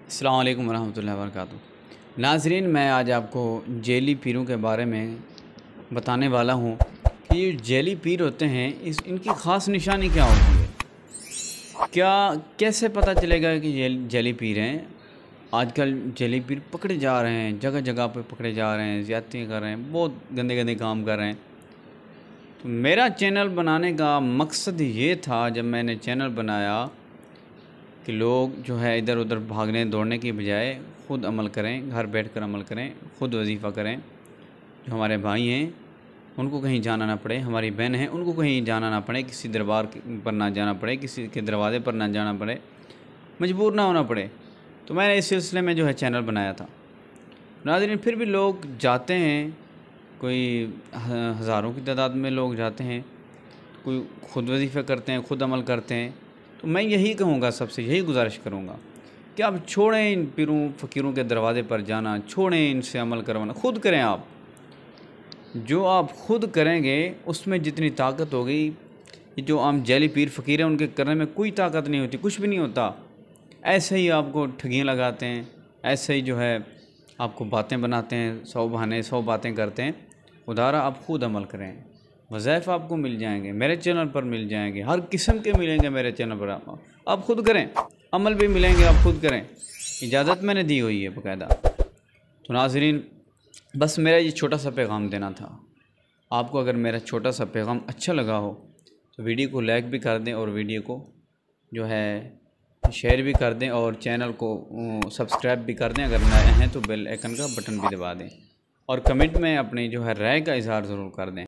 अस्सलाम वालेकुम रहमतुल्लाहि व बरकातुहू। नाज़रीन, मैं आज आपको जेली पीरों के बारे में बताने वाला हूँ कि ये जेली पीर होते हैं इनकी ख़ास निशानी क्या होती है। क्या कैसे पता चलेगा कि ये जेली पीर हैं। आजकल जेली पीर पकड़े जा रहे हैं, जगह जगह पे पकड़े जा रहे हैं, ज़्यादतियाँ कर रहे हैं, बहुत गंदे गंदे काम कर रहे हैं। तो मेरा चैनल बनाने का मकसद ये था, जब मैंने चैनल बनाया, कि लोग जो है इधर उधर भागने दौड़ने की बजाय ख़ुद अमल करें, घर बैठकर अमल करें, ख़ुद वजीफ़ा करें। जो हमारे भाई हैं उनको कहीं जाना ना पड़े, हमारी बहन हैं उनको कहीं जाना ना पड़े, किसी दरबार पर ना जाना पड़े, किसी के दरवाज़े पर ना जाना पड़े, मजबूर ना होना पड़े। तो मैंने इस सिलसिले में जो है चैनल बनाया था। नाज़रीन, फिर भी लोग जाते हैं, कोई हज़ारों की तादाद में लोग जाते हैं, कोई ख़ुद वजीफ़ा करते हैं, ख़ुद अमल करते हैं। तो मैं यही कहूँगा, सबसे यही गुजारिश करूँगा कि आप छोड़ें इन पीरों फ़कीरों के दरवाज़े पर जाना, छोड़ें इनसे अमल करवाना, ख़ुद करें। आप जो आप ख़ुद करेंगे उसमें जितनी ताकत होगी, ये जो आम जेली पीर फ़कीर हैं उनके करने में कोई ताकत नहीं होती, कुछ भी नहीं होता। ऐसे ही आपको ठगियाँ लगाते हैं, ऐसे ही जो है आपको बातें बनाते हैं, 100 बहाने 100 बातें करते हैं। खुदारा आप ख़ुद अमल करें, वज़ाइफ आपको मिल जाएंगे, मेरे चैनल पर मिल जाएंगे, हर किस्म के मिलेंगे मेरे चैनल पर। आप ख़ुद करें, अमल भी मिलेंगे, आप ख़ुद करें। इजाज़त मैंने दी हुई है बाकायदा। तो नाज़रीन, बस मेरा ये छोटा सा पैगाम देना था आपको। अगर मेरा छोटा सा पैगाम अच्छा लगा हो तो वीडियो को लाइक भी कर दें, और वीडियो को जो है शेयर भी कर दें, और चैनल को सब्सक्राइब भी कर दें। अगर नए हैं तो बेल आइकन का बटन भी दबा दें, और कमेंट में अपनी जो है राय का इज़हार ज़रूर कर दें।